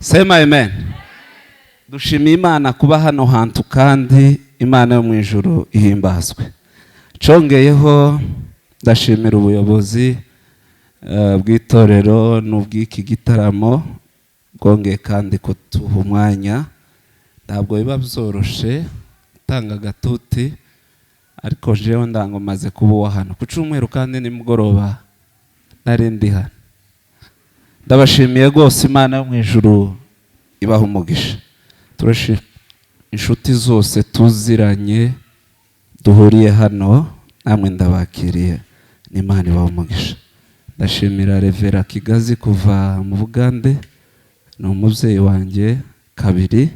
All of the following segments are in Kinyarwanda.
Sema amen. Dushimiye Imana kuba hano hantu kandi Imana yo mu ijuru ihimbazwe. Congeyeho ndashimira ubuyobozi bw'itorero n'ubw'iki gitaramo bwongeye kandi kutuha umwanya. Ntabwo biba byoroshe gutanga agatuti, ariko jewe ndango maze kuba hano ku cyumweru kandi nimugoroba nari ndi hano. Ndabashimiye rwose, Imana yo mu ijuru ibaha umugisha. Turashimira inshuti zose tuziranye duhuriye hano, namwe ndabakiriye, n'Imana ibaha umugisha. Ndashimira Revera Kigazi kuva mu Bugande, ni umubyeyi wanjye kabiri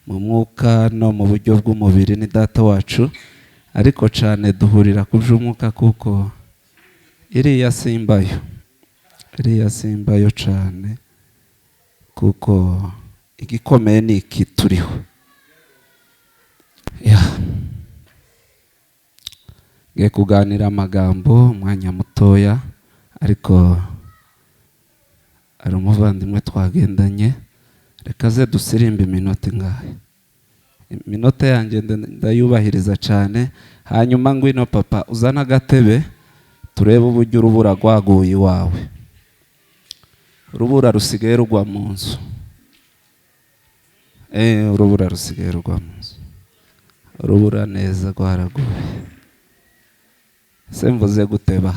mu mwuka no mu buryo bw'umubiri, ni data wacu, ariko cyane duhurira ku by'umwuka kuko iriya simbayo cyane, kuko igikomeye ni iki turiho. Ngiye kuganira amagambo umwanya mutoya, ariko ari umuvandimwe twagendanye, reka ze dusirimbe iminota ingahe. Iminota yanjye ndayubahiriza cyane. Hanyuma ngwino papa uzana agatebe turebe uburyo urubura rwaguye iwawe. Urubura rusigaye rugwa mu nzu. Urubura rusigaye rugwa mu nzu. Urubura neza rwaraguye. Se mvuze guteba.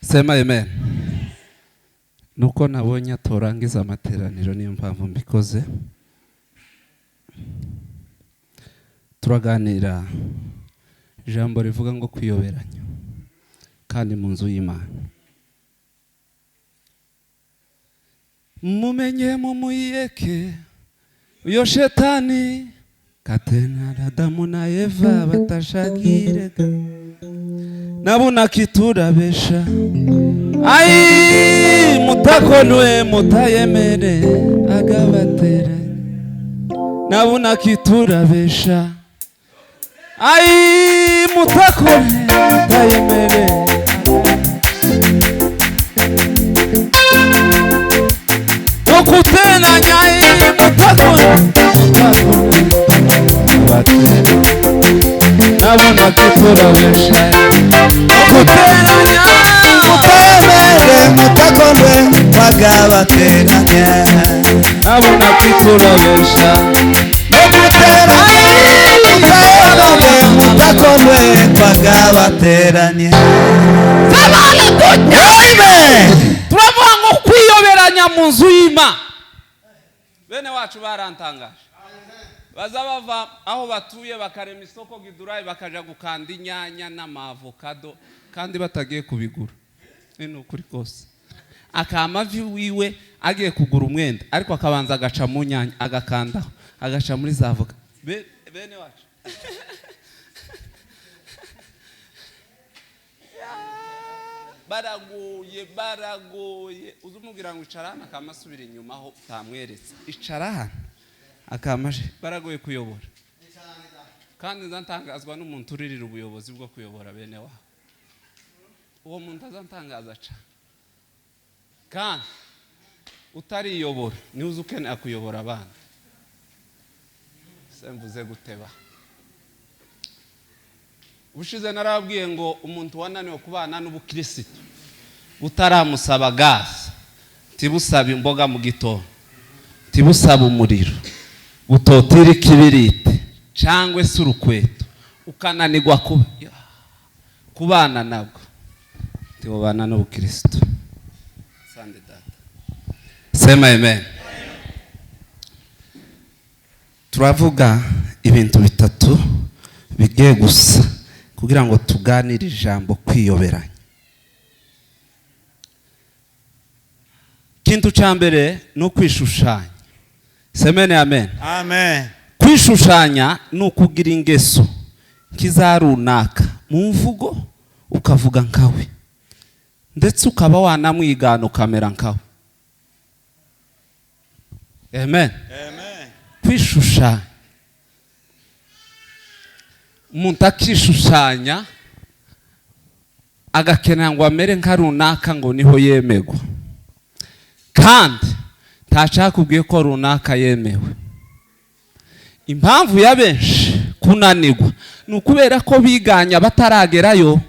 Sema amen. Nuko nabonye atorangiza amateraniro niyo mpamvu mbikoze. Turaganira ijambo rivuga ngo kwiyoberanya kandi mu nzu y'Imana. Mumenye mumuyeke uyo shetani katena Adamu na Eva batashagirega nabuna kiturabesha ai mutakonwe mutayemere agabatera nabuna kiturabesha ai mutakonwe mutayemere okutena nyai mutakonwe batera nabuna kiturabesha okuteranya mutayemere mutakonwe bagabateranya nabuna kiturabesha mutakonwe bagabateranya. Turavuga ngo kwiyoberanya mu nzu y'Imana. Bene wacu barantangaje. Baza bava aho batuye bakarema isoko gidurayi bakaja gukanda inyanya n'amavokado kandi batagiye kubigura. Ni ukuri kose. Akamavi wiwe agiye kugura umwenda ariko akabanza agaca mu nyanya agakandaho agaca muri za avoka. Bene wacu. Baragoye uzumubwira ngo icarana akamasubira inyuma aho tamweretse. Icarana akamaje baragoye kuyobora kandi nzantangazwa n'umuntu uririra ubuyobozi bwo kuyobora bene wa uwo muntu azantangaza ca kandi utariyobora ni uzukeneye kuyobora abana semvuze guteba ubushize narabwiye ngo umuntu wananiwe kubana n'ubukristo utaramusaba gas tibusaba imboga mu gitondo tibusaba umuriro utotira ikibirite cyangwa se urukweto ukananirwa kubana nabwo tibubana n'ubukristo. Sande data. Sema amen. Turavuga ibintu bitatu bigiye gusa kugira ngo tuganire ijambo kwiyoberanya. Kintu cyambere no kwishushanya. Semene amen. Amen. Kwishushanya no kugira ingeso kizarunaka mu mvugo ukavuga nkawe ndetse ukaba wanamwigana ukamera nkawe. Amen. Amen. Kwishushanya umuntu akishushanya agakenera ngo amere nka runaka ngo niho yemegwa kandi ntacakubwiye ko runaka yemewe. Impamvu ya benshi kunanirwa nukubera ko biganya bataragerayo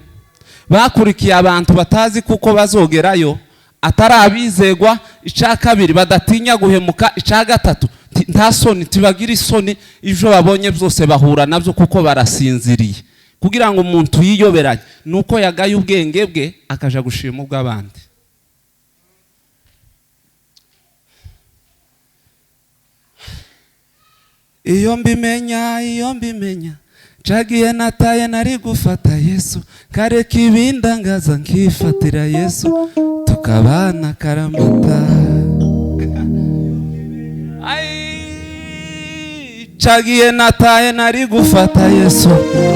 bakurikiye abantu batazi kuko bazogerayo atarabizegwa. Ica kabiri badatinya guhemuka. Ica gatatu nta soni tibagira isoni ivyo babonye byose bahura navyo kuko barasinziriye. Kugira ngo umuntu yiyoberanye nuko yagaye ubwenge bwe akaja gushima ubw'abandi. Iyo mbimenya cagiye nataye nari gufata Yesu kareka ibindangaza nkifatira Yesu tukabana karamata. cagiye nataye nari gufata Yesu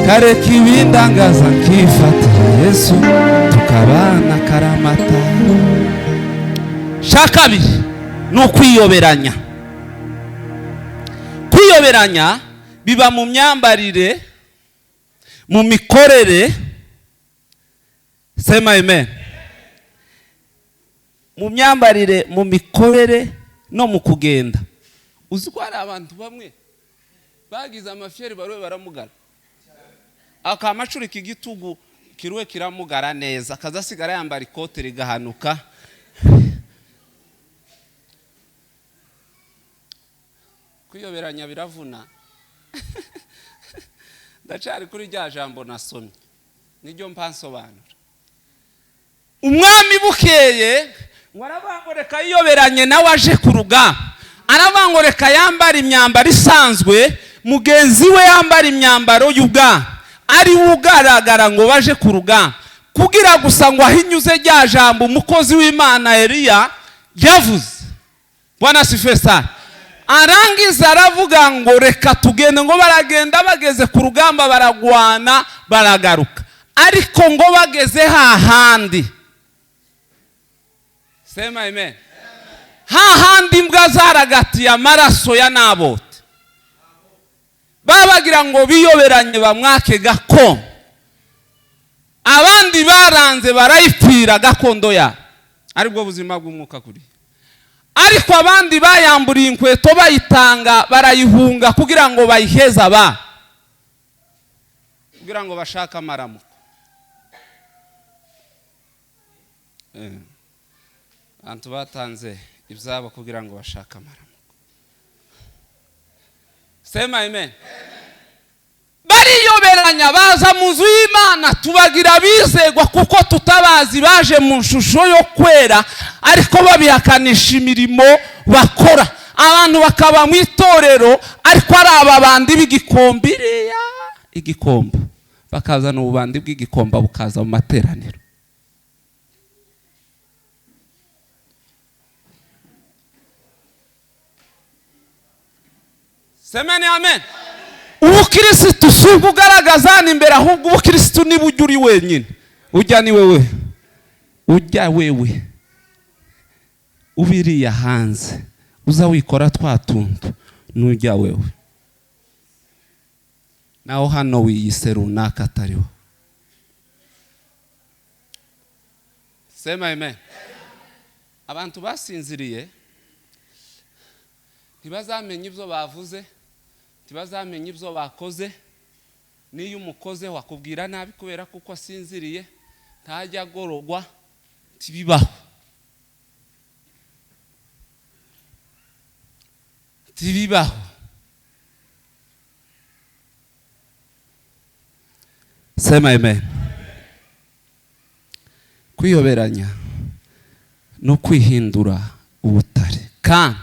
kareka ibindangaza nkifatira Yesu tukabana karamata. Shakabiri no kwiyoberanya. Kwiyoberanya biba mu myambarire, mu mikorere. Sema amen. Mu myambarire, mu mikorere no mu kugenda. Uzi ko hari abantu bamwe bagize amafyeri barwe baramugara, akamacurika igitugu kirwe kiramugara neza, akazasigara yambara ikote rigahanuka. Kwiyoberanya biravuna. Ndacari kuri rya jambo nasomye niryo mpansobanura. Umwami bukeye ngo arabangoreka yiyoberanye nawe aje ku rugamba, arabangoreka yambara imyambaro isanzwe, mugenzi we yambara imyambaro y'ubwami, ari ugaragara ngo baje ku rugamba, kugira gusa ngo ahinyuze rya jambo umukozi w'Imana Eliya yavuze. Bwana sifiwe sana. Arangiza aravuga ngo reka tugende, ngo baragenda bageze ku rugamba baragwana baragaruka, ariko ngo bageze hahandi. Sema amen. Hahandi imbwa zaragatiye amaraso ya Nabote, babagira ngo biyoberanye bamwake gakondo, abandi baranze barayipfira gakondo ya, aribwo buzima bw'umwuka kuri. Ariko abandi bayamburiye inkweto bayitanga barayihunga kugira ngo bayiheza ba, kugira ngo bashaka amaramuko. Abantu batanze ibyabo kugira ngo bashaka amaramuko. Sema amen. Bariyoberanya baza mu nzu y'Imana, tubagira bizegwa kuko tutabazi, baje mu shusho yo kwera ariko babihakanisha imirimo bakora. Abantu bakaba mu itorero ariko ari ababandi b'igikombiriya, igikombo bakazana ububandi bw'igikomba bukaza mu materaniro. Semeni amen. Ubukristo si ugaragaza imbere, ahubwo ubukristo ni buryo uri wenyine. Ujya ni wewe, ujya wewe ubiriya hanze, uza wikora twatuntu nujya wewe, naho hano wiyise runaka atariho. Sema amen. Abantu basinziriye ntibazamenye ibyo bavuze, ntibazamenye ibyo bakoze. Niyo umukoze wakubwira nabi kubera kuko asinziriye, ntajya agorogwa, tibibaho. Tibibaho. Sema amen. Kwiyoberanya no kwihindura ubutare, kandi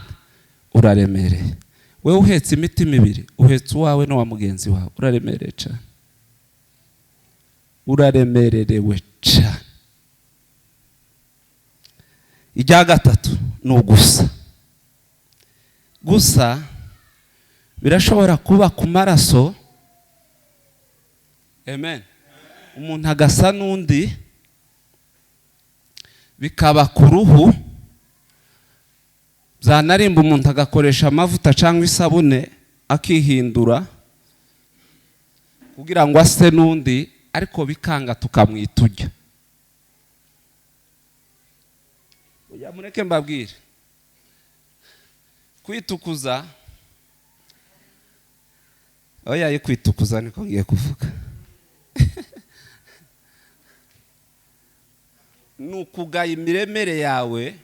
uraremereye. Wewe uhetse imitima ibiri, uhetse uwawe no wa mugenzi wawe, uraremereye cyane. Uraremererewe cyane. Ijya gatatu ni ugusa. Gusa birashobora kuba ku maraso. Amen. Umuntu agasa n'undi, bikaba ku ruhu, byanarimba umuntu agakoresha amavuta cyangwa isabune akihindura kugira ngo ase n'undi, ariko bikanga tukamwita ujya. Ujya mureke mbabwire, kwitukuza, oya kwitukuza niko ngiye kuvuga. Nukugaya imiremere yawe,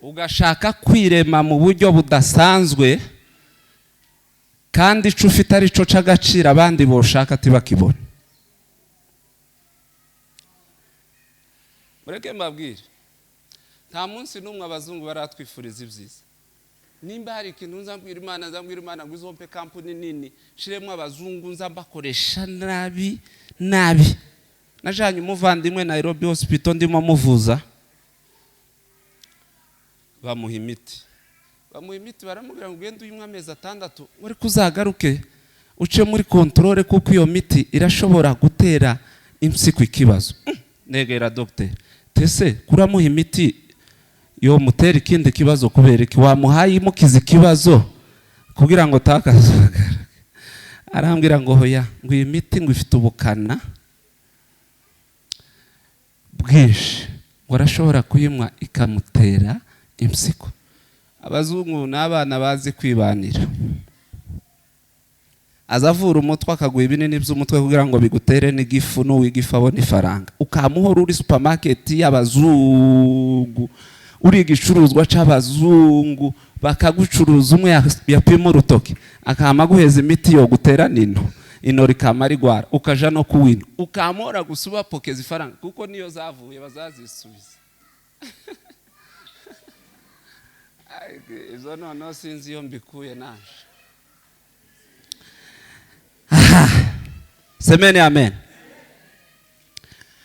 ugashaka kwirema mu buryo budasanzwe, kandi ico ufite ari cyo c'agaciro abandi boshaka tibakibona. Mureke mbabwire, nta munsi n'umwe abazungu baratwifuriza ibyiza. Nimba hari ikintu nzambwira Imana ngo izompe kampuni nini, shiremwe abazungu nzambakoresha nabi. Najanye umuvandimwe Nairobi hospital ndimo muvuza, bamuha imiti, bamuha imiti baramubwira ngo ugende uyinywe amezi 6 muri kuzagaruke uce muri controle kuko iyo miti irashobora gutera impyiko ikibazo. Negera docteur tese kuramuha imiti yo mutera ikindi kibazo kubera iki wamuhaye imukiza ikibazo kugira ngo takazagara. Arambwira ngo hoya ngo iyi miti ngo ifite ubukana bwinshi ngo arashobora kuyinywa ikamutera impyiko. Abazungu n'abana bazi kwibanira, azavura umutwe akaguha ibinini by'umutwe kugira ngo bigutere n'igifu n'uwigifu abone ifaranga. Ukamuhora uri supermarket y'abazungu uri igicuruzwa c'abazungu bakagucuruza umwe yapima urutoki akama guheza imiti yo gutera nino ino rikama rigwara ukaja no kuwina ukamora gusuba pokeza ifaranga kuko niyo zavuye bazazisubiza. Izo nono sinzi iyo mbikuye naje. Semeni amen.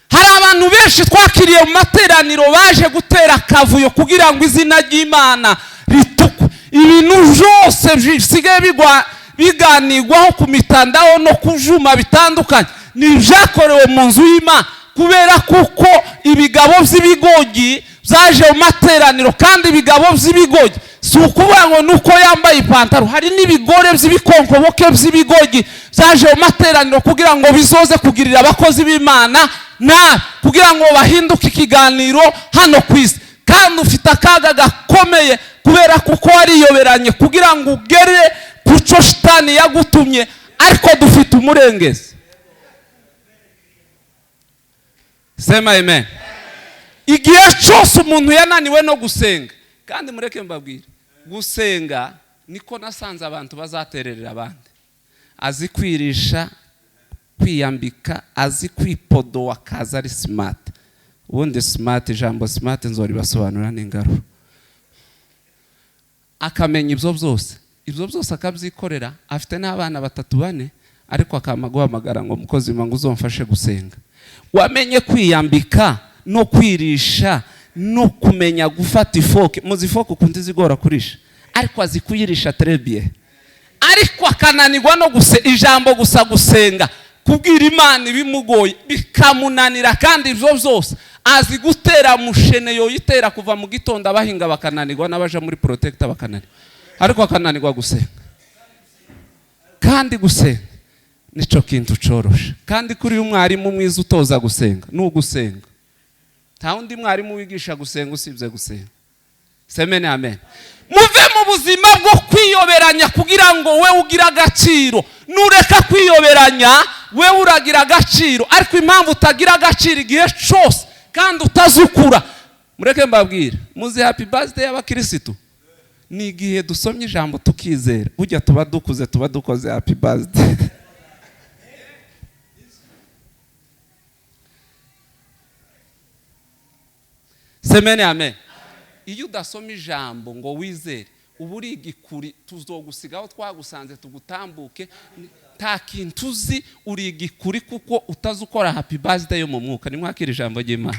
Hari abantu benshi twakiriye mu materaniro baje gutera kavuyo kugira ngo izina ry'Imana ritukwe. Ibintu byose bisigaye biganirwaho ku mitandao no kujuma bitandukanye ni byakorewe mu nzu y'Imana kubera kuko ibigabo by'ibigogi byaje mu materaniro kandi ibigabo by'ibigogi si ukuvuga ngo nuko yambaye ipantaro, hari n'ibigore by'ibikonkoboke by'ibigogi byaje mu materaniro kugira ngo bizoze kugirira abakozi b'Imana na kugira ngo bahinduke ikiganiro hano kwisi. Kandi ufite akaga gakomeye kubera kuko wariyoberanye kugira ngo ugere kuco shitani yagutumye, ariko dufite umurengezi. Sema amen. Igihe cyose umuntu yananiwe no gusenga, kandi mureke mbabwire gusenga niko nasanze abantu bazatererera abandi. Azi kwirisha, kwiyambika, azi kwipodowa kaza ari smart. Ubundi smart, ijambo smart nzori basobanura n'ingaruro. Akamenya ibyo byose akabyikorera, afite n'abana 3-4 ariko akamaguhamagara ngo mukozi mangu uzomfashe gusenga. Wamenye kwiyambika no kwirisha no kumenya gufata ifoke. Muzi ifoke ukundi zigora kurisha, ariko azikuyirisha très bien. Ariko akananirwa no ijambo gusa gusenga kubwira Imana ibimugoye bikamunanira, kandi ibyo byose azi gutera mushene yo yitera kuva mu gitondo abahinga bakananirwa n'abaje muri protector bakananirwa, ariko akananirwa gusenga. Kandi gusenga nico kintu coroshe, kandi kuri umwarimu mwiza utoza gusenga n'ugusenga. Nta undi mwarimu wigisha gusenga usibye gusenga. Semene amen. Muve mu buzima bwo kwiyoberanya kugira ngo we ugira agaciro. Nureka kwiyoberanya we uragira agaciro, ariko impamvu utagira agaciro igihe cyose kandi utazukura. Mureke mbabwira, muzi happy birthday y'Abakristo ni igihe dusomye ijambo tukizera, burya tuba dukuze tuba dukoze happy birthday. Semene amen. Iyo udasoma ijambo ngo wizere uburi igikuri tuzogusigaho twagusanze tugutambuke, nta kintu uzi uri igikuri kuko utazukora happy birthday yo mu mwuka. Nimwakira ijambo ry'Imana.